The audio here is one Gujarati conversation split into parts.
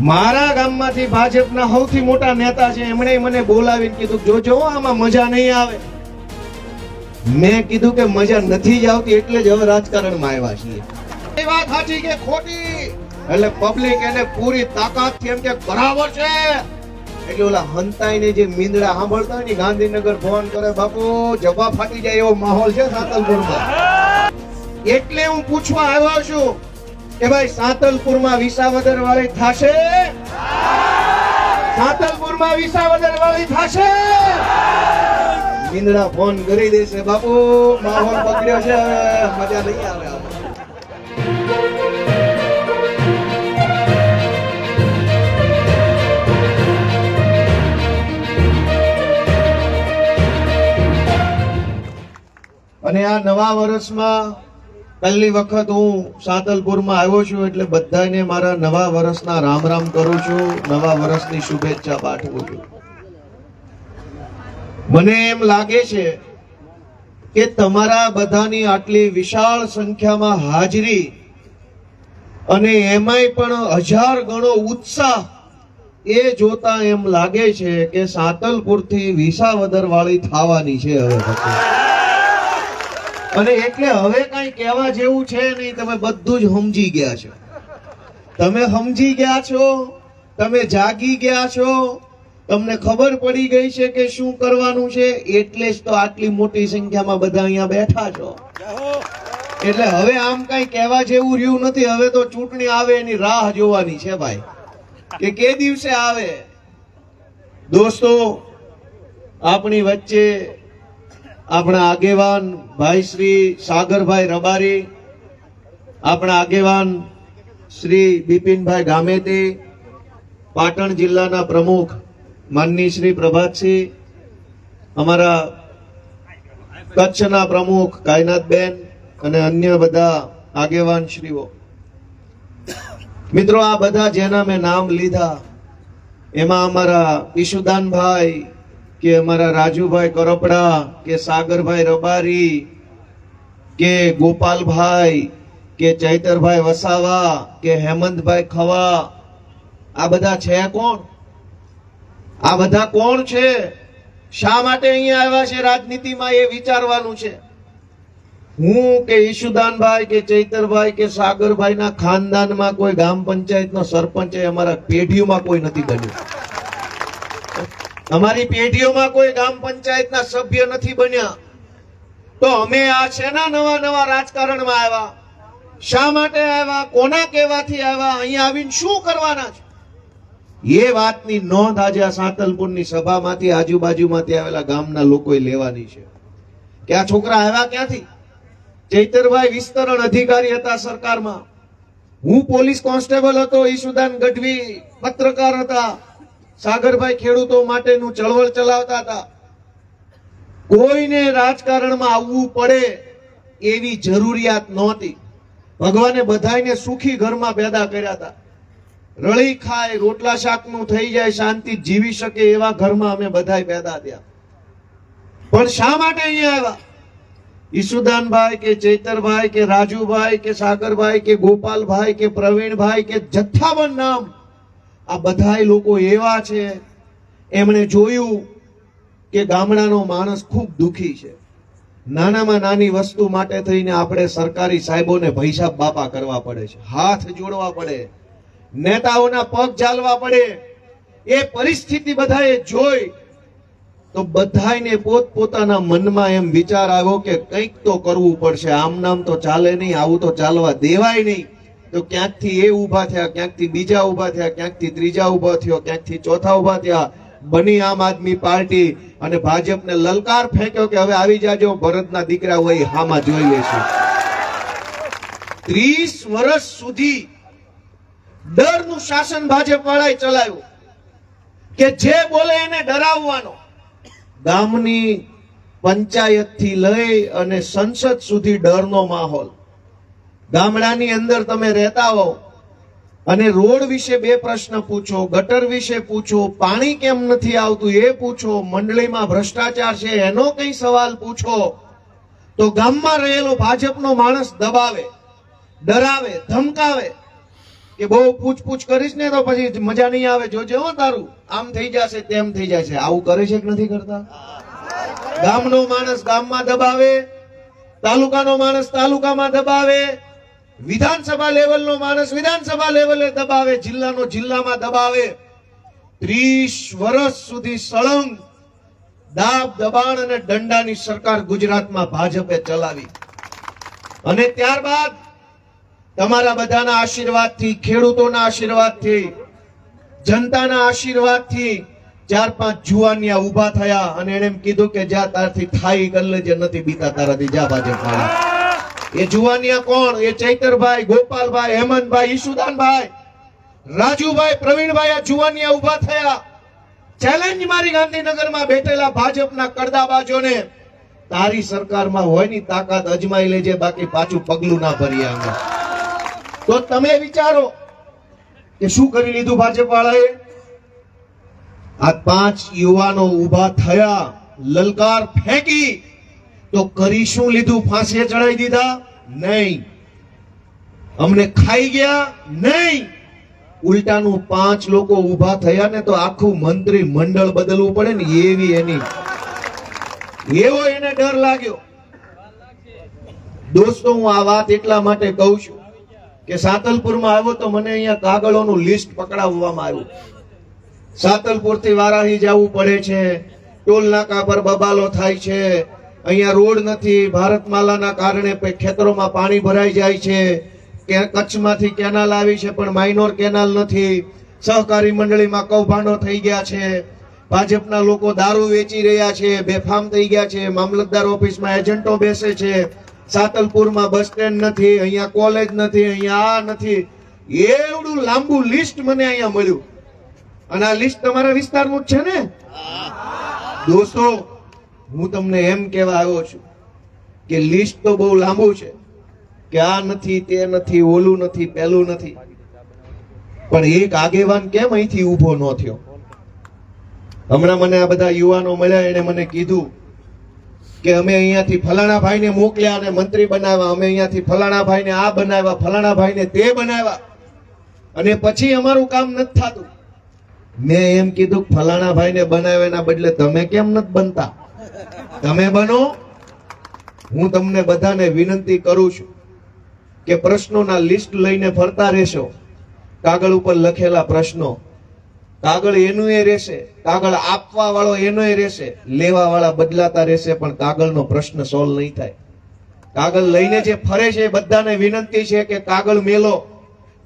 મારા ગામમાંથી ભાજપના સૌથી મોટા નેતા છે, એમણે મને બોલાવીને કીધું જોજો આમાં મજા નહીં આવે. મેં કીધું કે મજા નથી જ આવતી એટલે જ હવે રાજકારણમાં આવ્યા છીએ. એ વાત સાચી કે ખોટી? એટલે પબ્લિક એને પૂરી તાકાતથી એમ કે બરાબર છે. એટલે ઓલા હંતાઈને જે મીંદડા સાંભળતા હોય ને ગાંધીનગર ફોન કરે બાપુ જવા ફાટી જાય એવો માહોલ છે સાતલપુરમાં. એટલે હું પૂછવા આવ્યો છું કે ભાઈ સાતલપુરમાં વિસાવદર વાળી થાશે? સાતલપુરમાં વિસાવદર વાળી થાશે? મીંદડા ફોન કરી દેશે બાપુ માહોલ બગડ્યો છે, મજા નહીં આવે. અને આ નવા વર્ષમાં પહેલી વખત હું સાતલપુરમાં આવ્યો છું એટલે બધાને મારા નવા વર્ષના રામ રામ કરું છું, નવા વર્ષની શુભેચ્છા પાઠવું છું. મને એમ લાગે છે કે તમારા બધાની આટલી વિશાળ સંખ્યામાં હાજરી અને એમાંય પણ 1000 ગણો ઉત્સાહ એ જોતા એમ લાગે છે કે સાતલપુરથી વિસાવદર વાળી થવાની છે હવે પછી. અને એટલે હવે કઈ કહેવા જેવું છે નહીં, તમે બધું જ સમજી ગયા છો. તમે સમજી ગયા છો, તમે જાગી ગયા છો, તમને ખબર પડી ગઈ છે કે શું કરવાનું છે, એટલે જ તો આટલી મોટી સંખ્યામાં બધા અહીંયા બેઠા છો. એટલે હવે આમ કઈ કહેવા જેવું રહ્યું નથી. હવે તો ચૂંટણી આવે એની રાહ જોવાની છે ભાઈ, કે કે દિવસે આવે. દોસ્તો, આપણી વચ્ચે આપણા આગેવાન ભાઈ શ્રી સાગરભાઈ રબારી, આપણા આગેવાન શ્રી બિપિનભાઈ ગામેતી, પાટણ જિલ્લાના પ્રમુખ માનની શ્રી પ્રભાતસિંહ, અમારા કચ્છના પ્રમુખ કાયનાથબેન અને અન્ય બધા આગેવાન શ્રીઓ. મિત્રો, આ બધા જેના મેં નામ લીધા એમાં અમારા ઈશુદાનભાઈ કે અમારા રાજુભાઈ કરપડા કે સાગરભાઈ રબારી કે ગોપાલભાઈ કે ચૈતરભાઈ વસાવા કે હેમંતભાઈ ખવા, આ બધા છે કોણ? આ બધા કોણ છે? શા માટે અહીંયા આવ્યા છે રાજનીતિમાં એ વિચારવાનું છે. હું કે ઈશુદાનભાઈ કે ચૈતરભાઈ કે સાગરભાઈના ખાનદાનમાં કોઈ ગામ પંચાયતનો સરપંચ અમારા પેઢીઓમાં કોઈ નથી બન્યું. અમારી પેઢીઓમાં કોઈ ગામ પંચાયતના સભ્ય નથી બન્યા. તો અમે આ છેના નવા નવા રાજકારણમાં આવ્યા? શા માટે આવ્યા? કોના કહેવાથી આવ્યા? અહીંયા આવીને શું કરવાના છે? એ વાતની નોંધ આજે આ સાતલપુરની સભામાંથી આજુબાજુમાંથી આવેલા ગામના લોકોએ લેવાની છે કે આ છોકરા આવ્યા ક્યાંથી. ચૈતરભાઈ વિસ્તરણ અધિકારી હતા સરકારમાં, હું પોલીસ કોન્સ્ટેબલ હતો, ઈશુદાન ગઢવી પત્રકાર હતા, સાગરભાઈ ખેડૂતો માટેનું ચળવળ ચલાવતા હતા. કોઈને રાજકારણમાં આવવું પડે એવી જરૂરિયાત નહોતી. ભગવાને બધાને સુખી ઘરમાં પેદા કર્યા હતા. રળી ખાય, રોટલા શાકનું થઈ જાય, શાંતિ જીવી શકે એવા ઘરમાં અમે બધાય પેદા થયા. પણ શા માટે અહીંયા આવ્યા? ઈશુદાનભાઈ કે ચૈતરભાઈ કે રાજુભાઈ કે સાગરભાઈ કે ગોપાલભાઈ કે પ્રવીણભાઈ કે જથ્થાબંધ નામ, આ બધાય લોકો એવા છે એમણે જોયું કે ગામડાનો માણસ ખૂબ દુખી છે. નાનામાં નાની વસ્તુ માટે થઈને આપણે સરકારી સાહેબોને ભૈસાબ બાપા કરવા પડે છે, હાથ જોડવા પડે, નેતાઓના પગ ઝાલવા પડે. એ પરિસ્થિતિ બધાએ જોઈ તો બધાને પોતપોતાના મનમાં એમ વિચાર આવ્યો કે કંઈક તો કરવું પડશે. આમ નામ તો ચાલે નહીં, આવું તો ચાલવા દેવાય નહીં. તો ક્યાંકથી એ ઉભા થયા, ક્યાંકથી બીજા ઉભા થયા, ક્યાંકથી ત્રીજા ઉભા થયો, ક્યાંકથી ચોથા ઉભા થયા. બની આમ આદમી પાર્ટી અને ભાજપને લલકાર ફેંક્યો કે હવે આવી જાજો, ભરતના દીકરા હોય હામાં જોઈ લેશું. 30 વર્ષ સુધી ડરનું શાસન ભાજપ વાળાએ ચલાવ્યું કે જે બોલે એને ડરાવવાનો. ગામની પંચાયતથી લઈ અને સંસદ સુધી ડરનો માહોલ. ગામડાની અંદર તમે રહેતા હો અને રોડ વિશે 2 પ્રશ્ન પૂછો, ગટર વિશે પૂછો, પાણી કેમ નથી આવતું એ પૂછો, મંડળીમાં ભ્રષ્ટાચાર છે એનો કઈ સવાલ પૂછો, તો ગામમાં રહેલો ભાજપનો માણસ દબાવે, ડરાવે, ધમકાવે કે બહુ પૂછપૂછ કરીશ ને તો પછી મજા નહીં આવે, જોજે હો તારું આમ થઈ જશે તેમ થઈ જશે. આવું કરે છે કે નથી કરતા? ગામનો માણસ ગામમાં દબાવે, તાલુકાનો માણસ તાલુકામાં દબાવે, વિધાનસભા લેવલનો માણસ વિધાનસભા લેવલે દબાવે, જિલ્લાનો જિલ્લામાં દબાવે. 30 વર્ષ સુધી સળંગ દાબ દબાણ અને દંડાની સરકાર ગુજરાતમાં ભાજપે ચલાવી. અને ત્યારબાદ તમારા બધાના આશીર્વાદથી, ખેડૂતોના આશીર્વાદથી, જનતાના આશીર્વાદથી 4-5 જુવાનિયા ઉભા થયા અને એને એમ કીધું કે જા તારથી થાય કરી લેજે, નથી બીતા તારાથી, જા ભાજપ વાળા. એ જુવાનિયા કોણ? એ ચૈતરભાઈ, ગોપાલભાઈ, હેમંતભાઈ, ઈશુદાનભાઈ, રાજુભાઈ, પ્રવીણભાઈ, આ જુવાનિયા ઉભા થયા. ચેલેન્જ મારી ગાંધીનગરમાં બેઠેલા ભાજપના કરદાબાજોને, તારી સરકારમાં હોય ની તાકાત અજમાઈ લેજે, બાકી પાછું પગલું ના ભરીએ અમે. તો તમે વિચારો કે શું કરી લીધું ભાજપ વાળાએ? આ 5 યુવાનો ઉભા થયા, લલકાર ફેંકી, તો કરી શું લીધું? ફાંસીએ ચડાવી દીધા? નહીં. અમને ખાઈ ગયા? નહીં. ઉલટાનું 5 લોકો ઉભા થયા ને તો આખું મંત્રી મંડળ બદલવું પડે ને, એવી એની એવો એને ડર લાગ્યો. દોસ્તો, હું આ વાત એટલા માટે કહું છું કે સાતલપુરમાં આવ્યો તો મને અહીંયા કાગળોનું લિસ્ટ પકડાવવામાં આવ્યું. સાતલપુરથી વારાહી જવું પડે છે, ટોલ નાકા પર બબાલો થાય છે, અહીંયા રોડ નથી, ભારતમાલાના કારણે ખેતરોમાં પાણી ભરાઈ જાય છે, કચ્છમાંથી કેનાલ આવી છે પણ માઇનોર કેનાલ નથી, સહકારી મંડળીમાં કૌભાંડો થઈ ગયા છે, ભાજપના લોકો દારૂ વેચી રહ્યા છે, બેફામ થઈ ગયા છે, મામલતદાર ઓફિસમાં એજન્ટો બેસે છે, સાતલપુરમાં બસ સ્ટેન્ડ નથી, અહીંયા કોલેજ નથી, અહીંયા આ નથી. એવડું લાંબુ લિસ્ટ મને અહીંયા મળ્યું. અને આ લિસ્ટ તમારા વિસ્તારનું જ છે ને? દોસ્તો, હું તમને એમ કહેવા આવ્યો છું કે લિસ્ટ તો બહુ લાંબુ છે, કે આ નથી, તે નથી, ઓલું નથી, પેલું નથી, પણ એક આગેવાન કેમ અહીંથી ઊભો ન થયો? હમણાં મને આ બધા યુવાનો મળ્યા, એને મને કીધું કે અમે અહીંયાથી ફલાણા ભાઈને મોકલ્યા અને મંત્રી બનાવ્યા, અમે અહીંયાથી ફલાણા ભાઈને આ બનાવ્યા, ફલાણા ભાઈને તે બનાવ્યા, અને પછી અમારું કામ નથી થતું. મેં એમ કીધું ફલાણા ભાઈને બનાવ્યાના બદલે તમે કેમ નથી બનતા? તમે બનો. હું તમને બધાને વિનંતી કરું છું કે પ્રશ્નોના લિસ્ટ લઈને ફરતા રહેશો. કાગળ ઉપર લખેલા પ્રશ્નો, કાગળ એનું એ રહેશે, કાગળ આપવા વાળો એનો એ રહેશે, લેવા વાળા બદલાતા રહેશે, પણ કાગળનો પ્રશ્ન સોલ્વ નહીં થાય. કાગળ લઈને જે ફરે છે એ બધાને વિનંતી છે કે કાગળ મેલો,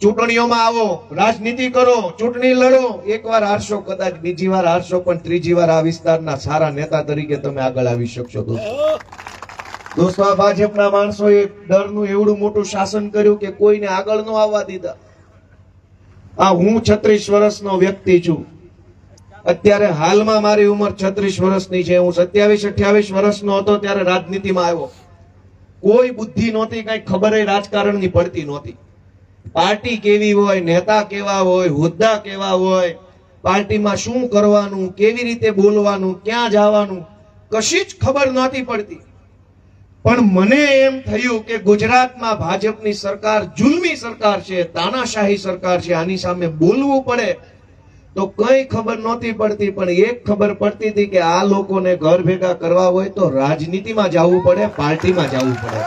ચૂંટણીઓમાં આવો, રાજનીતિ કરો, ચૂંટણી લડો. એકવાર હારશો, કદાચ બીજી વાર હારશો, પણ ત્રીજી વાર આ વિસ્તારના સારા નેતા તરીકે તમે આગળ આવી શકશો. દોસ્તો, આ ભાજપના માણસોએ ડરનું એવડું મોટું શાસન કર્યું કે કોઈને આગળ ન આવવા દીધા. આ હું 36 વર્ષનો વ્યક્તિ છું. અત્યારે હાલમાં મારી ઉંમર 36 વર્ષની છે. હું 27-28 વર્ષનો હતો ત્યારે રાજનીતિમાં આવ્યો. કોઈ બુદ્ધિ નહોતી, કઈ ખબર રાજકારણની પડતી નહોતી. પાર્ટી કેવી હોય, નેતા કેવા હોય, હોદ્દા કેવા હોય, પાર્ટીમાં શું કરવાનું, કેવી રીતે બોલવાનું, ક્યાં જવાનું, કશી જ ખબર નહોતી પડતી. પણ મને એમ થયું કે ગુજરાતમાં ભાજપની સરકાર જુલ્મી સરકાર છે, તાનાશાહી સરકાર છે, આની સામે બોલવું પડે. તો કઈ ખબર નહોતી પડતી, પણ એક ખબર પડતી હતી કે આ લોકોને ઘર ભેગા કરવા હોય તો રાજનીતિમાં જવું પડે, પાર્ટીમાં જવું પડે.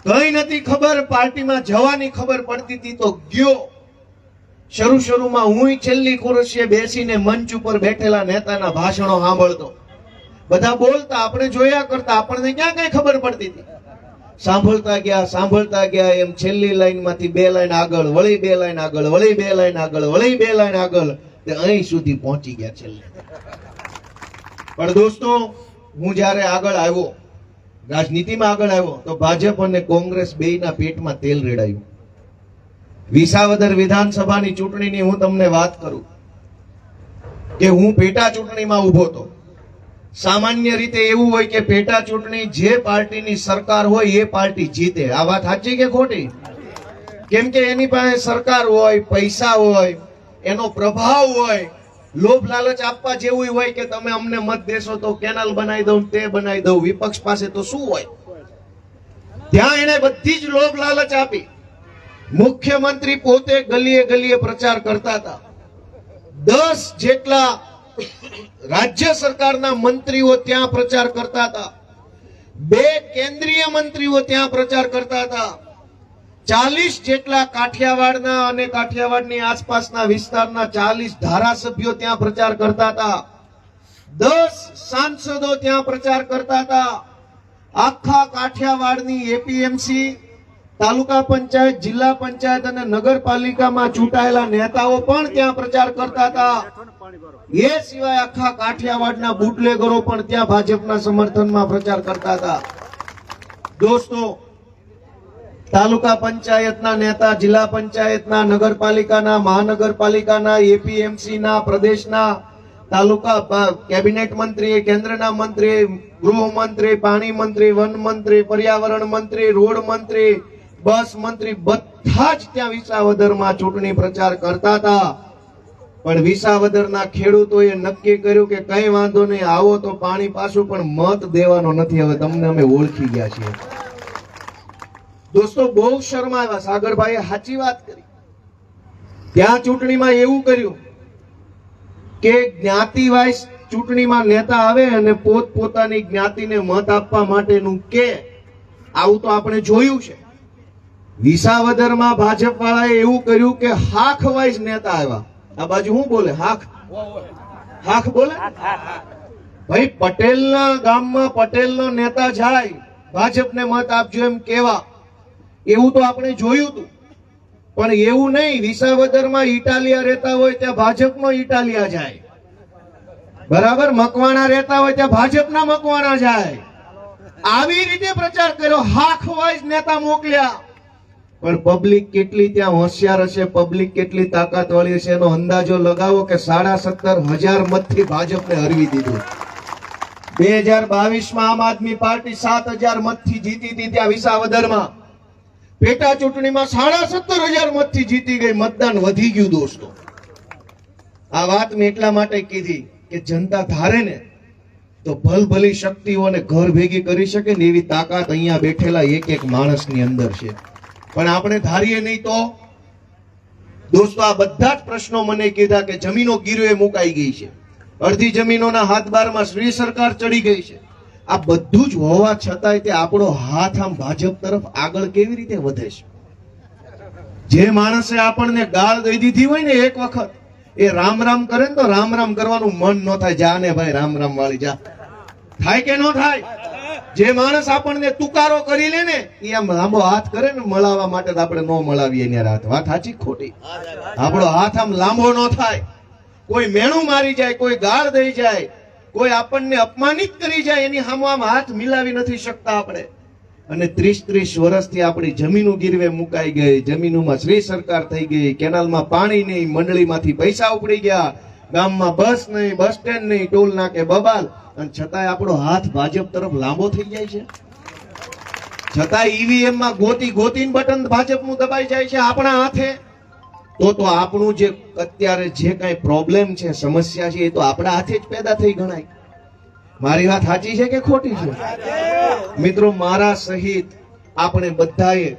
કઈ નથી ખબર, પાર્ટીમાં જવાની ખબર પડતી હતી તો ગયો. શરૂમાં હું છેલ્લી ખુરશીએ બેસીને મંચ ઉપર બેઠેલા નેતાના ભાષણો સાંભળતો. બધા બોલતા, આપણે જોયા કરતા, આપણને ક્યાં કઈ ખબર પડતી હતી. સાંભળતા ગયા એમ છેલ્લી લાઈનમાંથી 2 લાઈન આગળ, વળી 2 લાઈન આગળ, વળી 2 લાઈન આગળ, વળી 2 લાઈન આગળ, તે અહીં સુધી પહોંચી ગયા છેલ્લે. પણ દોસ્તો, હું જ્યારે આગળ આવ્યો, રાજનીતિમાં આગળ આવ્યો, તો ભાજપ અને કોંગ્રેસ બેયના પેટમાં તેલ રેડાયું. વિસાવદર વિધાનસભાની ચૂંટણીની હું તમને વાત કરું કે હું પેટા ચૂંટણીમાં ઉભો હતો. સામાન્ય રીતે એવું હોય કે પેટા ચૂંટણી જે પાર્ટીની સરકાર હોય એ પાર્ટી જીતે. આ વાત સાચી કે ખોટી? કેમ કે એની પાસે સરકાર હોય, પૈસા હોય, એનો પ્રભાવ હોય, લોભ લાલચ આપવા જેવું હોય કે તમે અમને મત દેશો તો કેનાલ બનાવી દઉં, તે બનાવી દઉં. વિપક્ષ પાસે તો શું હોય? ત્યાં એને બધી જ લોભ લાલચ આપી મુખ્યમંત્રી પોતે ગલીએ ગલીએ પ્રચાર કરતા હતા. 10 જેટલા રાજ્ય સરકારના મંત્રીઓ ત્યાં પ્રચાર કરતા હતા. 2 કેન્દ્રીય મંત્રીઓ ત્યાં પ્રચાર કરતા હતા. 40 જેટલા કાઠિયાવાડના અને કાઠિયાવાડની આસપાસના વિસ્તારના 40 ધારાસભ્યો ત્યાં પ્રચાર કરતા હતા. 10 સાંસદો ત્યાં પ્રચાર કરતા હતા. આખા કાઠિયાવાડની એપીએમસી, તાલુકા પંચાયત, જિલ્લા પંચાયત અને નગરપાલિકામાં ચૂંટાયેલા નેતાઓ પણ ત્યાં પ્રચાર કરતા હતા. એ સિવાય આખા કાઠિયાવાડના બુટલેગરો પણ ત્યાં ભાજપના સમર્થનમાં પ્રચાર કરતા હતા. દોસ્તો, તાલુકા પંચાયતના નેતા, જિલ્લા પંચાયતના, નગરપાલિકાના, મહાનગરપાલિકાના, એપીએમસીના, પ્રદેશના, તાલુકા કેબિનેટ મંત્રી, કેન્દ્રના મંત્રી, ગૃહમંત્રી, પાણી મંત્રી, વન મંત્રી, પર્યાવરણ મંત્રી, રોડ મંત્રી, બસ મંત્રી, બધા જ ત્યાં વિસાવદરમાં ચૂંટણી પ્રચાર કરતા હતા. પણ વિસાવદરના ખેડૂતોએ નક્કી કર્યું કે કઈ વાંધો નહીં, આવો તો પાણી પાછું, પણ મત દેવાનો નથી. હવે તમને અમે ઓળખી ગયા છીએ. દોસ્તો, બહુ શરમાયા. સાગરભાઈએ સાચી વાત કરી. ત્યાં ચૂંટણીમાં એવું કર્યું કે જ્ઞાતિ વાઇઝ ચૂંટણીમાં નેતા આવે અને પોતપોતાની જ્ઞાતિને મત આપવા માટેનું કે, આવું તો આપણે જોયું છે. વિસાવદરમાં ભાજપ વાળાએ એવું કર્યું કે હાખ વાઇઝ નેતા આવ્યા. આ બાજુ શું બોલે? હાખ બોલે. ભાઈ, પટેલના ગામમાં પટેલનો નેતા જાય, ભાજપને મત આપજો એમ કેવા, એવું તો આપણે જોયું હતું. પણ એવું નહીં, વિસાવદરમાં ઇટાલિયા રહેતા હોય ત્યાં ભાજપનો ઇટાલિયા જાય, બરાબર. મકવાણા રહેતા હોય ત્યાં ભાજપના મકવાણા જાય. આવી રીતે પ્રચાર કર્યો, હાખ વાઇઝ નેતા મોકલ્યા. પણ પબ્લિક કેટલી ત્યાં હોશિયાર હશે, પબ્લિક કેટલી તાકાત વાળી હશે, એનો અંદાજો લગાવો કે 17,500 મતથી ભાજપને હરવી દીધું. 2022માં આમ આદમી પાર્ટી 7,000 મતથી જીતી હતી ત્યાં વિસાવદરમાં. પેટા ચૂંટણીમાં 17,500 મતથી જીતી ગઈ. મતદાન વધી ગયું. દોસ્તો, આ વાત મેં એટલા માટે કીધી કે જનતા ધારે ને તો ભલભલી શક્તિઓને ઘર ભેગી કરી શકે ને એવી તાકાત અહીંયા બેઠેલા એક એક માણસની અંદર છે. પણ આપણે ધારીએ નહીં તો? દોસ્તો, આ બધા જ પ્રશ્નો મને કીધા કે જમીનો ગીરવે મુકાઈ ગઈ છે, અડધી જમીનોના હાથ બારમાં શ્રી સરકાર ચડી ગઈ છે. આ બધું જ હોવા છતાંય તે આપણો હાથ આમ ભાજપ તરફ આગળ કેવી રીતે વધે છે? જે માણસે આપણને ગાળ દઈ દીધી હોય ને એક વખત, એ રામ રામ કરે ને તો રામ રામ કરવાનું મન ન થાય. જા ને ભાઈ, રામ રામ વાળી જા. થાય કે ન થાય? જે માણસ આપણને તુકારો કરી લે ને, એ આમ લાંબો હાથ કરે ને મળાવવા માટે, આપણે ન મળાવીએ એની હાથ. વાત સાચી ખોટી? આપણો હાથ આમ લાંબો ન થાય. કોઈ મેણું મારી જાય, કોઈ ગાળ દઈ જાય, કોઈ આપણને અપમાનિત કરી જાય, એની સામે આમ હાથ મિલાવી નથી શકતા આપણે. અને 30 વર્ષથી આપણી જમીનો ગીરવે મુકાઈ ગઈ, જમીનોમાં શ્રી સરકાર થઈ ગઈ, કેનાલમાં પાણી નહીં, મંડળીમાંથી પૈસા ઉપડી ગયા, ગામમાં બસ નહીં, બસ સ્ટેન્ડ નહીં, ટોલ નાકે બબાલ, અને છતાંય આપણો હાથ ભાજપ તરફ લાંબો થઈ જાય છે. છતાંય ઈવીએમ માં ગોતીને બટન ભાજપનું દબાઈ જાય છે આપણા હાથે. તો આપણું જે અત્યારે જે કઈ પ્રોબ્લેમ છે, સમસ્યા છે, એ તો આપણા હાથે જ પેદા થઈ ગણાય. મારી વાત સાચી છે કે ખોટી છે? મિત્રો, મારા સહિત આપણે બધાએ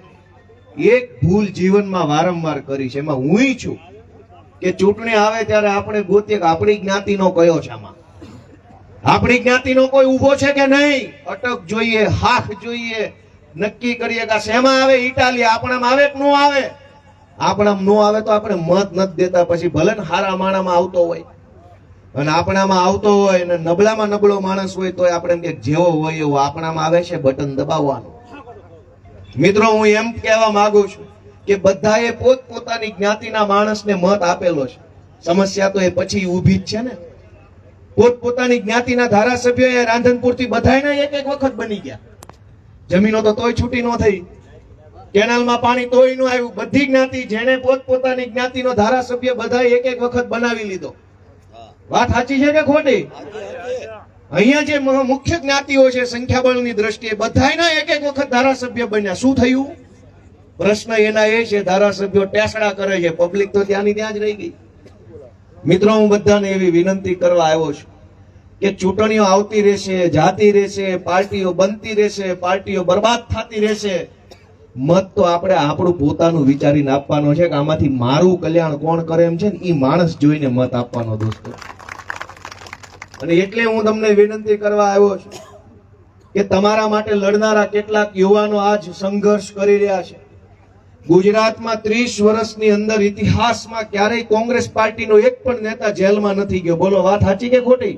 એક ભૂલ જીવનમાં વારંવાર કરી છે. એમાં હું છું કે ચૂંટણી આવે ત્યારે આપણે ગોતીએ કે આપણી જ્ઞાતિનો કયો છે, આમાં આપણી જ્ઞાતિનો કોઈ ઉભો છે કે નહીં. અટક જોઈએ, હાથ જોઈએ, નક્કી કરીએ કે શેમાં આવે. ઇટાલિયા આપણામાં આવે કે ન આવે? આપણામાં ન આવે તો આપણે મત નથી દેતા. પછી ભલે ને હારા માણામાં આવતો હોય અને આપણામાં આવતો હોય, અને નબળામાં નબળો માણસ હોય તો આપણે એમ કે જેવો હોય એવો આપણામાં આવે છે, બટન દબાવવાનું. મિત્રો, હું એમ કહેવા માંગુ છું કે બધાએ પોતપોતાની જ્ઞાતિના માણસને મત આપેલો છે. સમસ્યા તો એ પછી ઊભી જ છે ને. પોતપોતાની જ્ઞાતિના ધારાસભ્યો રાંધનપુરથી બધાયના એક વખત બની ગયા. જમીનો તો તોય છૂટી ન થઈ, કેનાલમાં પાણી તોય ન આવ્યું. બધી જ્ઞાતિ, જેને પોતપોતાની જ્ઞાતિનો ધારાસભ્ય બધા એક વખત બનાવી લીધો. વાત સાચી છે કે ખોટી? અહીંયા જે મુખ્ય જ્ઞાતિઓ છે સંખ્યાબળની દ્રષ્ટિએ, બધાયના એક વખત ધારાસભ્ય બન્યા. શું થયું? પ્રશ્ન એના એ છે, ધારાસભ્યો ટેસડા કરે છે, પબ્લિક તો ત્યાંની ત્યાં જ રહી ગઈ. મિત્રો, હું બધાને એવી વિનંતી કરવા આવ્યો છું કે ચૂંટણીઓ આવતી રહેશે, જાતી રહેશે, પાર્ટીઓ બનતી રહેશે, પાર્ટીઓ બરબાદ થતી રહેશે, મત તો આપણે આપણું પોતાનું વિચારીને આપવાનો છે કે આમાંથી મારું કલ્યાણ કોણ કરે એમ છે ને એ માણસ જોઈને મત આપવાનો દોસ્તો. અને એટલે હું તમને વિનંતી કરવા આવ્યો છું કે તમારા માટે લડનારા કેટલાક યુવાનો આજ સંઘર્ષ કરી રહ્યા છે. ગુજરાતમાં 30 વર્ષની અંદર ઇતિહાસમાં ક્યારેય કોંગ્રેસ પાર્ટીનો એક પણ નેતા જેલમાં નથી ગયો. બોલો વાત સાચી કે ખોટી?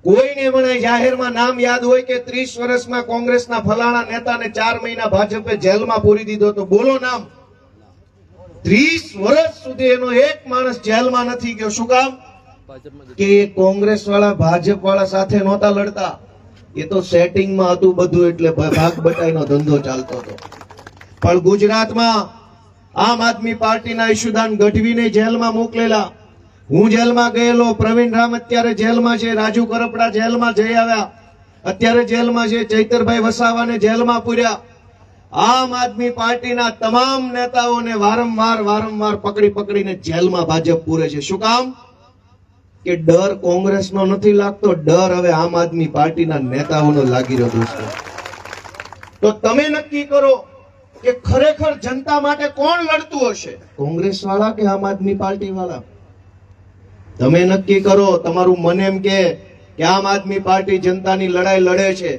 કોઈને મને જાહેરમાં નામ યાદ હોય કે 30 વર્ષમાં કોંગ્રેસના ફલાણા નેતાને 4 મહિના ભાજપે જેલમાં પૂરી દીધો? તો બોલો નામ. 30 વર્ષ સુધી એનો એક માણસ જેલમાં નથી ગયો. શું કામ? કે કોંગ્રેસ વાળા ભાજપ વાળા સાથે નહોતા લડતા, એ તો સેટિંગમાં હતું બધું, એટલે ભાગ બટાઈનો ધંધો ચાલતો હતો. પણ ગુજરાતમાં આમ આદમી પાર્ટીના ઈશુદાન ગઢવીને જેલમાં મોકલેલા, હું જેલમાં ગયેલો, પ્રવીણ રામ અત્યારે જેલમાં છે, રાજુ કરપડા જેલમાં જઈ આવ્યા, અત્યારે જેલમાં છે, ચૈતરભાઈ વસાવાને જેલમાં પૂર્યા. આમ આદમી પાર્ટીના તમામ નેતાઓને વારંવાર પકડીને જેલમાં ભાજપ પૂરે છે. શું કામ? કે ડર કોંગ્રેસનો નથી લાગતો, ડર હવે આમ આદમી પાર્ટીના નેતાઓનો લાગી રહ્યો દોસ્તો. તો તમે નક્કી કરો કે ખરેખર જનતા માટે કોણ લડતું હશે, કોંગ્રેસ વાળા કે આમ આદમી પાર્ટી વાળા? તમે નક્કી કરો. તમારું મન એમ કે આમ આદમી પાર્ટી જનતાની લડાઈ લડે છે,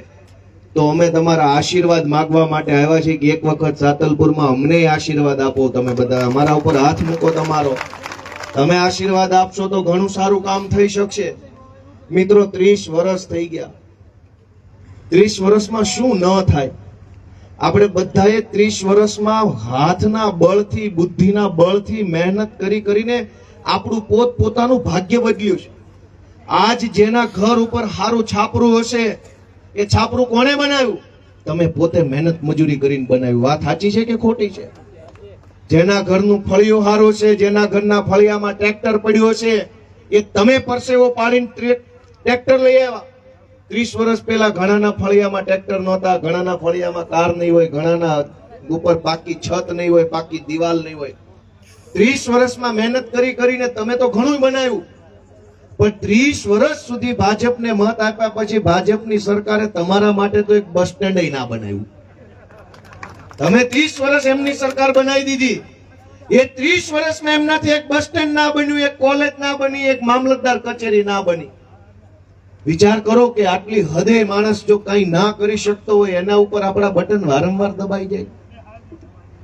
તો અમે તમારા આશીર્વાદ માંગવા માટે આવ્યા છીએ કે એક વખત સાતલપુરમાં અમને આશીર્વાદ આપો. તમે બધા અમારા ઉપર હાથ મૂકો તમારો. તમે આશીર્વાદ આપશો તો ઘણું સારું કામ થઈ શકશે. મિત્રો, 30 વર્ષ થઈ ગયા. 30 વર્ષમાં શું ન થાય? આપણે બધાએ 30 વર્ષમાં હાથના બળથી, બુદ્ધિના બળથી મહેનત કરીને આપણું પોતાનું ભાગ્ય બદલ્યું છે. આજ જેના ઘર ઉપર સારું છાપરું હશે, એ છાપરું કોણે બનાવ્યું? તમે પોતે મહેનત મજૂરી કરીને બનાવ્યું. વાત સાચી છે કે ખોટી છે? જેના ઘરનું ફળિયું સારું છે, જેના ઘરના ફળિયામાં ટ્રેક્ટર પડ્યું છે, એ તમે પરસેવો પાડીને ટ્રેક્ટર લઈ આવ્યા. 30 વર્ષ પહેલા ઘણાના ફળિયામાં ટ્રેક્ટર નહોતા, ઘણાના ફળિયામાં કાર નહીં હોય, ઘણાના ઉપર પાકી છત નહીં હોય, પાકી દિવાલ નહીં હોય. 30 વર્ષમાં મહેનત કરીને તમે તો ઘણું બનાવ્યું, પણ 30 વર્ષ સુધી ભાજપને મત આપ્યા પછી ભાજપની સરકારે તમારા માટે તો એક બસ સ્ટેન્ડ ના બનાવ્યું. તમે 30 વર્ષ એમની સરકાર બનાવી દીધી, એ 30 વર્ષમાં એમનાથી એક બસ સ્ટેન્ડ ના બન્યું, એક કોલેજ ના બની, એક મામલતદાર કચેરી ના બની. વિચાર કરો કે આટલી હદે માણસ જો કઈ ના કરી શકતો હોય, એના ઉપર આપણા બટન વારંવાર દબાઈ જાય.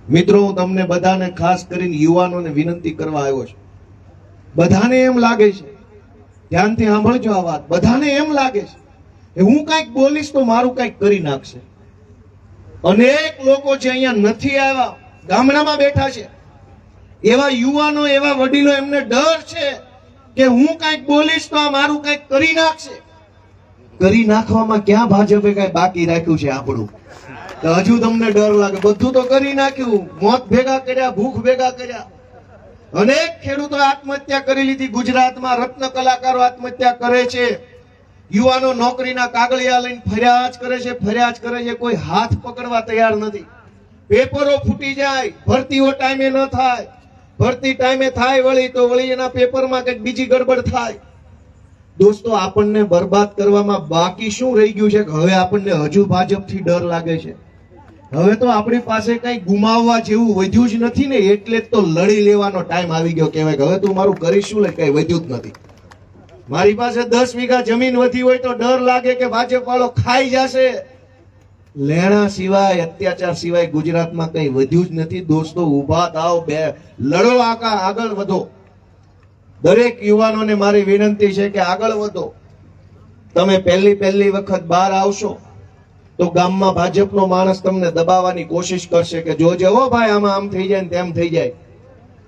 મિત્રો, હું તમને બધાને ખાસ કરીને યુવાનોને વિનંતી કરવા આવ્યો છું. બધાને એમ લાગે છે, ધ્યાનથી સાંભળજો આ વાત, બધાને એમ લાગે છે કે હું કઈક બોલીશ તો મારું કઈક કરી નાખશે. અનેક લોકો જે અહીંયા નથી આવ્યા, ગામડામાં બેઠા છે, એવા યુવાનો, એવા વડીલો, એમને ડર છે કે હું કઈક બોલીશ તો આ મારું કઈક કરી નાખશે. કરી નાખવામાં ક્યાં ભાજપે કઈ બાકી રાખ્યું છે આપણું? તો હજુ તમને ડર લાગે? બધું તો કરી નાખ્યું. મોત ભેગા કર્યા, ભૂખ ભેગા કર્યા. અનેક ખેડૂતો આત્મહત્યા કરી લીધી. ગુજરાતમાં રત્ન કલાકારો આત્મહત્યા કરે છે. યુવાનો નોકરીના કાગળિયા લઈને ફરિયાદ કરે છે, કોઈ હાથ પકડવા તૈયાર નથી. પેપરો ફૂટી જાય, ભરતીઓ ટાઈમે ન થાય, ભરતી ટાઈમે થાય વળી તો વળી એના પેપરમાં કંઈક બીજી ગડબડ થાય. દોસ્તો, આપણને બરબાદ કરવામાં બાકી શું રહી ગયું છે? હવે આપણને હજુ ભાજપથી ડર લાગે છે. હવે તો આપણી પાસે કઈ ગુમાવવા જેવું વધ્યું જ નથી ને, એટલે જ તો લડી લેવાનો ટાઈમ આવી ગયો. કહેવાય હવે તું મારું કરીશ શું? કઈ વધ્યું જ નથી. મારી પાસે 10 વીઘા જમીન વધી હોય તો ડર લાગે કે ભાજપ વાળો ખાઈ જશે. લેણા સિવાય, અત્યાચાર સિવાય ગુજરાતમાં કઈ વધ્યું જ નથી. દોસ્તો, ઉભા થાવ, લડો, આગળ વધો. દરેક યુવાનોને મારી વિનંતી છે કે આગળ વધો. તમે પહેલી વખત બહાર આવશો તો ગામમાં ભાજપનો માણસ તમને દબાવવાની કોશિશ કરશે કે જોજે હો ભાઈ, આમાં આમ થઈ જાય ને તેમ થઈ જાય.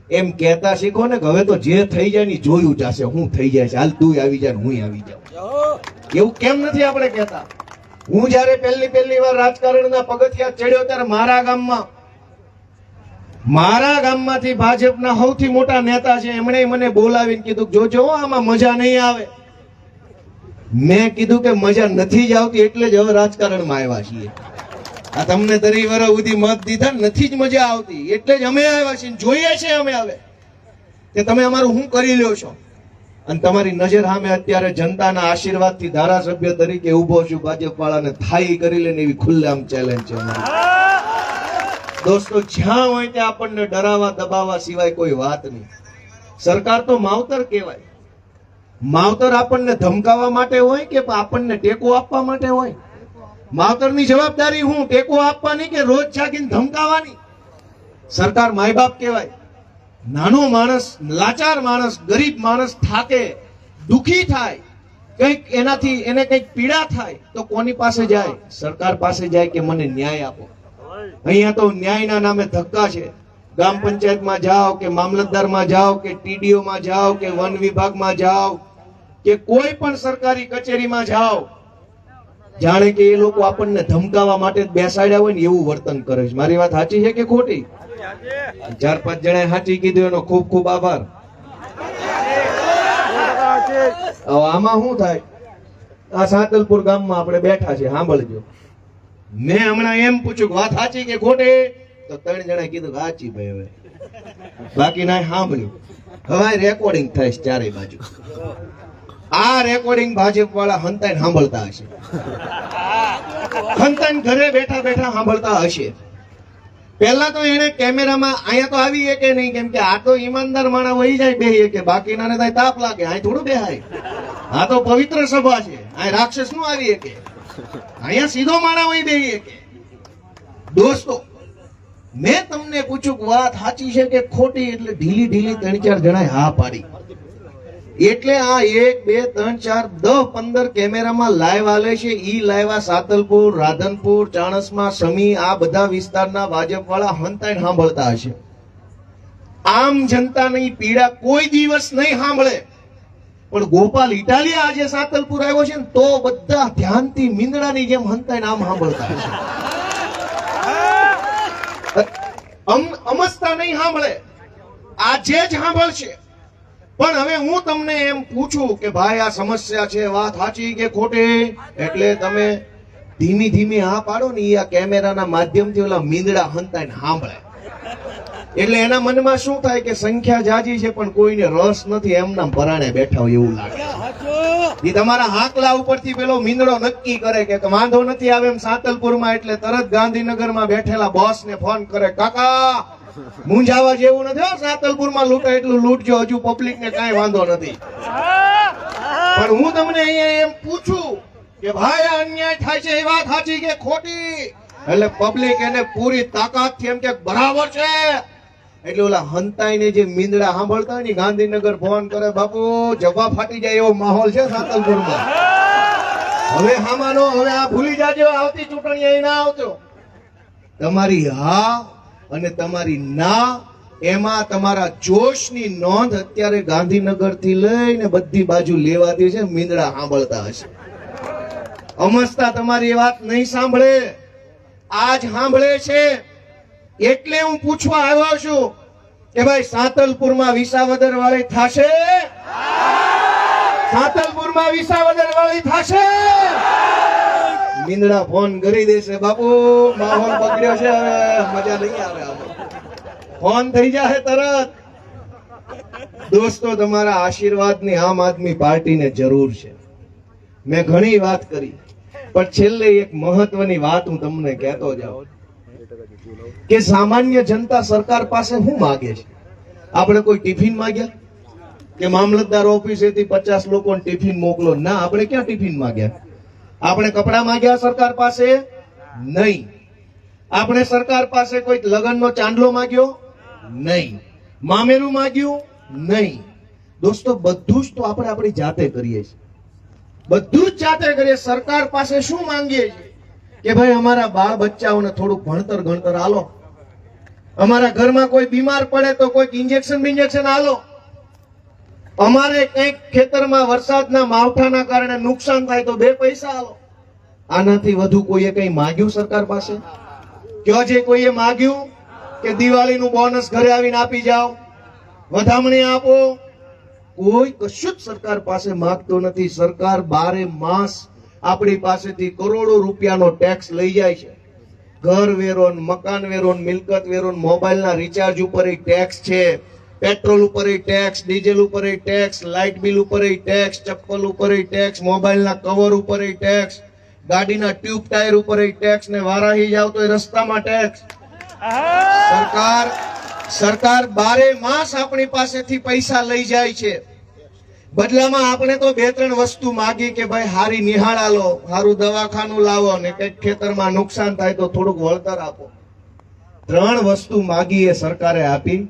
એમ કહેતા શીખો ને કે હવે તો જે થઈ જાય ને જોયું જશે, હું થઈ જાય છે, હાલ તું આવી જાય ને હું આવી જાઉં. એવું કેમ નથી આપણે કહેતા? હું જયારે પહેલી વાર રાજકારણના પગથિયા ચડ્યો ત્યારે મારા ગામમાંથી ભાજપના સૌથી મોટા નેતા છે, એમણે મને બોલાવીને કીધું જોજો આમાં મજા નહીં આવે. મેં કીધું કે મજા નથી જ આવતી, એટલે જ હવે રાજકારણમાં આવ્યા છીએ. આ તમને 30 વર્ષ સુધી મત દીધા, નથી જ મજા આવતી, એટલે જ અમે આવ્યા છીએ. જોઈએ છે અમે હવે કે તમે અમારું શું કરી લ્યો છો. અને તમારી નજર સામે અત્યારે જનતાના આશીર્વાદથી ધારાસભ્ય તરીકે ઉભો છું. ભાજપ વાળાને થાઈ કરી લે ને એવી ખુલ્લેઆમ ચેલેન્જ છે અમારી. દોસ્તો, જ્યાં હોય ત્યાં આપણને ડરાવા દબાવવા સિવાય કોઈ વાત નહીં. સરકાર તો માવતર કહેવાય. માવતર આપણને ધમકાવવા માટે હોય કે આપણને ટેકો આપવા માટે હોય? માવતરની જવાબદારી હું ટેકો આપવાની કે રોજ જાગીને ધમકાવવાની? સરકાર માય બાપ કહેવાય. નાનો માણસ, લાચાર માણસ, ગરીબ માણસ થાકે, દુખી થાય, કંઈક એનાથી એને કંઈક પીડા થાય તો કોની પાસે જાય? સરકાર પાસે જાય કે મને ન્યાય આપો. અહીંયા તો ન્યાયના નામે ધક્કા છે. ગ્રામ પંચાયતમાં જાઓ કે મામલતદારમાં જાઓ કે ટીડીઓ માં જાઓ કે વન વિભાગમાં જાઓ કે કોઈ પણ સરકારી કચેરીમાં જાઓ, જાણે કે એ લોકો આપણને ધમકાવવા માટે જ બેસાડ્યા હોય ને એવું વર્તન કરે છે. મારી વાત સાચી છે કે ખોટી? 4-5 જણાએ સાચી કીધું, એનો ખૂબ ખૂબ આભાર. હવે આમાં શું થાય? આ સાતલપુર ગામમાં આપણે બેઠા છે, સાંભળજો. મેં હમણાં એમ પૂછ્યું વાત સાચી કે ખોટી, તો 3 જણાએ કીધું સાચી ભાઈ. હવે બાકી ના સાંભળ્યું. હવે રેકોર્ડિંગ થાય છે ચારે બાજુ. આ રેકોર્ડિંગ ભાજપ વાળા હંતાઈને સાંભળતા હશે, હંતાઈને ઘરે બેઠા બેઠા સાંભળતા હશે. પહેલા તો એને કેમેરામાં અહીંયા તો આવી કે નહીં, કેમ કે આ તો ઈમાનદાર માણસ વહી જાય બે કે, બાકીના ને તાપ લાગે. અહીં થોડું બેહાય, આ તો પવિત્ર સભા છે. અહીં રાક્ષસ નું આવી કે, અહીંયા સીધો માણસ વહી બે કે. દોસ્તો, મેં તમને પૂછ્યું વાત સાચી છે કે ખોટી, એટલે ઢીલી ઢીલી 3-4 જણાએ હા પાડી. એટલે આ 1, 2, 3, 4, 10, 15 કેમેરામાં લાઈવ આલે છે. ઈ લાઈવ આ સાતલપુર, રાધનપુર, ચાણસ્મા, સમી, આ બધા વિસ્તારના ભાજપ વાળા હંતાઈને સાંભળતા હશે. આમ જનતાની પીડા કોઈ દિવસ નહીં સાંભળે. પણ ગોપાલ ઇટાલિયા આજે સાતલપુર આવ્યો છે ને તો બધા ધ્યાનથી મીંદડાની જેમ હંતાઈને આમ સાંભળતા હશે. અમસ્તા નહીં સાંભળે, આજે જ સાંભળશે. પણ હવે હું તમને એમ પૂછું કે ભાઈ આ સમસ્યા છે, વાત સાચી કે ખોટી? એટલે તમે ધીમી ધીમી હા પાડો ને, આ કેમેરાના માધ્યમથી ઓલા મીંદડા હંતાઈને સાંભળે. એટલે એના મનમાં શું થાય કે સંખ્યા જાજી છે પણ કોઈને રસ નથી, એમના પરાણે બેઠા હોય એવું લાગે. એ તમારા હાકલા ઉપરથી પેલો મીંદડો નક્કી કરે કે વાંધો નથી આવે એમ સાતલપુરમાં, એટલે તરત ગાંધીનગરમાં બેઠેલા બોસ ને ફોન કરે, કાકા મૂંઝાવા જેવું નથી, સાતલપુરમાં લૂંટે એટલું લૂંટજો, હજુ પબ્લિક ને કાંઈ વાંધો નથી. પણ હું તમને અહીંયા એમ પૂછું કે ભાઈ આ અન્યાય થાય છે, એ વાત સાચી કે ખોટી? એટલે પબ્લિક એને પૂરી તાકાતથી એમ કે બરાબર છે. એટલે ઓલા હંતાઈને જે મીંદડા સાંભળતા હોય ને ગાંધીનગર ફોન કરે, બાપુ જવા ફાટી જાય એવો માહોલ છે સાતલપુરમાં. હવે હામાનો, હવે આ ભૂલી જાજો, આવતી ચૂંટણી અહીં ના આવજો. તમારી હા અને તમારી ના, એમાં તમારા જોશની નોંધ અત્યારે ગાંધીનગર થી લઈને બધી બાજુ લેવાતી છે. મીંદડા સાંભળતા હશે. અમસ્તા તમારી વાત નહીં સાંભળે, આજ સાંભળે છે. એટલે હું પૂછવા આવ્યો છું કે ભાઈ સાતલપુરમાં વિસાવદર વાળી થશે? સાતલપુરમાં વિસાવદર વાળી થશે? મીંદડા ફોન કરી દેશે, બાપુ માહોલ બગડ્યો છે, હવે મજા નહીં આવે. ફોન થઈ જશે તરત. દોસ્તો, તમારા આશીર્વાદની આમ આદમી પાર્ટીને જરૂર છે. મેં ઘણી વાત કરી, પણ છેલ્લે એક મહત્વની વાત હું તમને કહેતો જાઉં કે સામાન્ય જનતા સરકાર પાસે શું માગે છે? આપણે કોઈ ટિફિન માંગ્યા કે મામલતદાર ઓફિસેથી 50 લોકોને ટિફિન મોકલો? ના, આપણે ક્યાં ટિફિન માંગ્યા? આપણે કપડા માંગ્યા સરકાર પાસે? નહીં. આપણે સરકાર પાસે કોઈ લગ્નનો ચાંદલો માંગ્યો? નહીં. મામેરું માંગ્યું? નહીં. દોસ્તો, બધું જ તો આપણે આપણી જાતે કરીએ છીએ. બધું જ જાતે કરીએ. સરકાર પાસે શું માંગીએ છીએ કે ભાઈ અમારા બાળ બચ્ચાઓને થોડું ભણતર ગણતર આલો, અમારા ઘરમાં કોઈ બીમાર પડે તો કોઈક ઇન્જેક્શન આલો, અમારે કંઈક ખેતરમાં વરસાદના માવઠાના કારણે નુકસાન થાય તો 2 પૈસા આલો. આનાથી વધુ કોઈએ કઈ માંગ્યું સરકાર પાસે? કયો જે કોઈએ માંગ્યું કે દિવાળીનું બોનસ ઘરે આવીને આપી જાઓ, વધામણી આપો? કોઈ કશું જ સરકાર પાસે માંગતો નથી. સરકાર 12 માસ આપણી પાસેથી કરોડો રૂપિયાનો ટેક્સ લઈ જાય છે. ઘર વેરો, મકાન વેરો, મિલકત વેરો, મોબાઈલના રિચાર્જ ઉપર ટેક્સ છે, પેટ્રોલ ઉપર ટેક્સ, ડીઝલ ઉપર ટેક્સ, લાઇટ બિલ ઉપર ટેક્સ, ચપ્પલ ઉપર ટેક્સ, મોબાઈલના કવર ઉપર ટેક્સ, ગાડીના ટ્યુબ ટાયર ઉપર ટેક્સ, ને વારાહી જાવ તો રસ્તામાં ટેક્સ. સરકાર 12 માસ આપણી પાસેથી પૈસા લઈ જાય છે. બદલામાં આપણે તો 2-3 વસ્તુ માગી કે ભાઈ હારી નિહાળા લો, હારું દવાખાનું લાવો ને કઈક ખેતરમાં નુકસાન થાય તો થોડુંક વળતર આપો. 3 વસ્તુ માગી એ સરકારે આપી,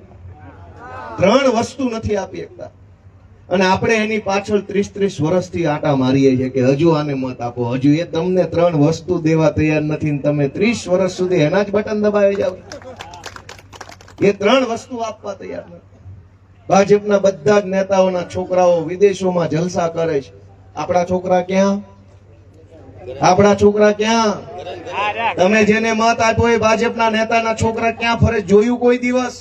3 વસ્તુ નથી આપી શકતા. અને આપણે એની પાછળ 30-30 વર્ષથી આટા મારીએ છીએ કે હજુ આને મત આપો, હજુ એ તમને 3 વસ્તુ દેવા તૈયાર નથી ને તમે 30 વર્ષ સુધી એના જ બટન દબાવી જાવ. એ 3 વસ્તુ આપવા તૈયાર નથી. ભાજપના બધા જ નેતાઓના છોકરાઓ વિદેશોમાં જલસા કરે છે. આપણા છોકરા ક્યાં? આપણા છોકરા ક્યાં? તમે જેને મત આપ્યો એ ભાજપના નેતાના છોકરા ક્યાં ફરે જોયું કોઈ દિવસ?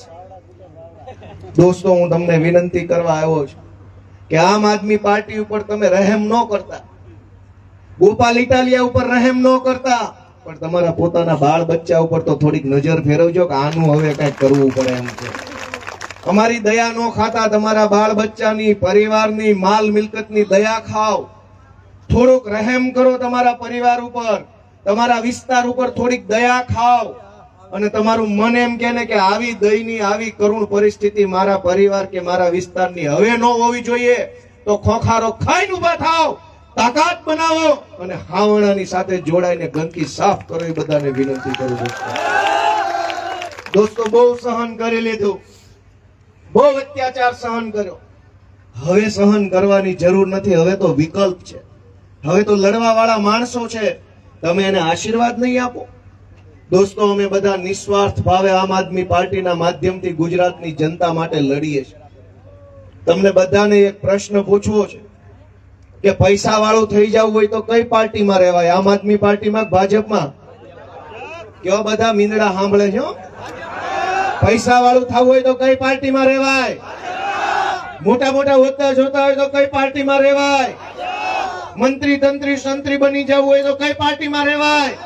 દોસ્તો, હું તમને વિનંતી કરવા આવ્યો છું કે આમ આદમી પાર્ટી ઉપર તમે રહેમ ન કરતા, ગોપાલ ઇટાલિયા ઉપર રહેમ ન કરતા, પણ તમારા પોતાના બાળ બચ્ચા ઉપર તો થોડીક નજર ફેરવજો કે આનું હવે કઈક કરવું પડે એમ છે. અમારી દયા ન ખાતા તમારા બાળ બચ્ચાની, પરિવારની, માલ મિલકતની દયા ખાઓ. થોડુંક રહેમ કરો તમારા પરિવાર ઉપર, તમારા વિસ્તાર ઉપર થોડીક દયા ખાઓ. અને તમારું મન એમ કહે ને કે આવી દયની, આવી કરુણ પરિસ્થિતિ મારા પરિવાર કે મારા વિસ્તારની હવે ન હોવી જોઈએ, તો ખોખારો ખાઈને ઉભા થાવ, તાકાત બનાવો અને હાવણાની સાથે જોડાઈને ગંદકી સાફ કરો. એ બધાને વિનંતી કરું દોસ્તો, બહુ સહન કરી લીધું, બહુ અત્યાચાર સહન કર્યો. હવે સહન કરવાની જરૂર નથી. હવે તો વિકલ્પ છે, હવે તો લડવા વાળા માણસો છે. તમે એને આશીર્વાદ નહીં આપો? દોસ્તો, અમે બધા નિસ્વાર્થ ભાવે આમ આદમી પાર્ટીના માધ્યમથી ગુજરાતની જનતા માટે લડીએ છીએ. તમને બધાને એક પ્રશ્ન પૂછવો છે કે પૈસા વાળું થઈ જવું હોય તો કઈ પાર્ટીમાં રહેવાય? આમ આદમી પાર્ટીમાં, ભાજપમાં? કેવા બધા મીંદડા સાંભળે છે? પૈસા વાળું થવું હોય તો કઈ પાર્ટીમાં રહેવાય? મોટા મોટા હોદ્દા જોતા હોય તો કઈ પાર્ટીમાં રહેવાય? મંત્રી તંત્રી સંત્રી બની જવું હોય તો કઈ પાર્ટીમાં રહેવાય?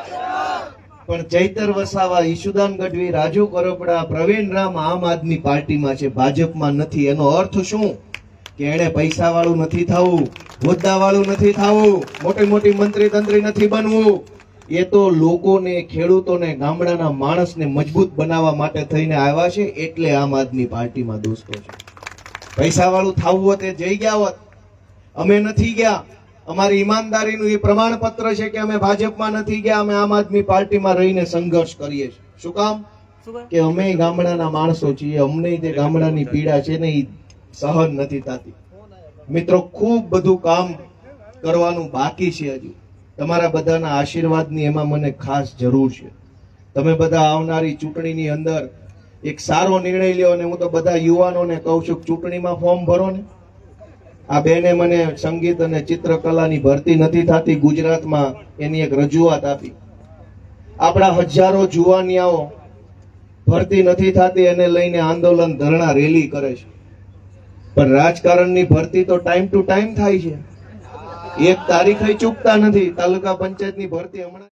પણ ચૈતર વસાવા, ઈશુદાન ગઢવી, રાજુ કરપડા, પ્રવીણ રામ આમ આદમી પાર્ટીમાં છે, ભાજપમાં નથી. એનો અર્થ શું? કે એને પૈસા વાળું નથી થવું, હોદ્દા વાળું નથી થવું, મોટી મોટી મંત્રી તંત્રી નથી બનવું. એ તો લોકોને, ખેડૂતોને, ગામડાના માણસને મજબૂત બનાવવા માટે થઈને આવ્યા છે. એટલે આમ આદમી પાર્ટીમાં દોસ્તો છે. પૈસા વાળું થવું હોત એ જઈ ગયા હોત. અમે નથી ગયા. અમારી ઈમાનદારીનું એ પ્રમાણપત્ર છે કે અમે ભાજપમાં નથી ગયા, અમે આમ આદમી પાર્ટીમાં રહીને સંઘર્ષ કરીએ છીએ. શું કામ? કે અમે ગામડાના માણસો છીએ, અમને જે ગામડાની પીડા છે ને એ સહન નથી થતી. મિત્રો, ખૂબ બધું કામ કરવાનું બાકી છે હજુ. તમારા બધાના આશીર્વાદની એમાં મને ખાસ જરૂર છે. તમે બધા આવનારી ચૂંટણીની અંદર એક સારો નિર્ણય લ્યો. અને હું તો બધા યુવાનોને કહું છું, ચૂંટણીમાં ફોર્મ ભરો ને. આ બેને મને સંગીત અને ચિત્રકલાની ભરતી નથી થતી ગુજરાતમાં, એની એક રજૂઆત આપી. આપણા હજારો જુવાનિયાઓ ભરતી નથી થતી, એને લઈને આંદોલન, ધરણા, રેલી કરે છે. પણ રાજકારણની ભરતી તો ટાઈમ ટુ ટાઈમ થાય છે. એક તારીખ ચૂકતા નથી. તાલુકા પંચાયતની ભરતી હમણાં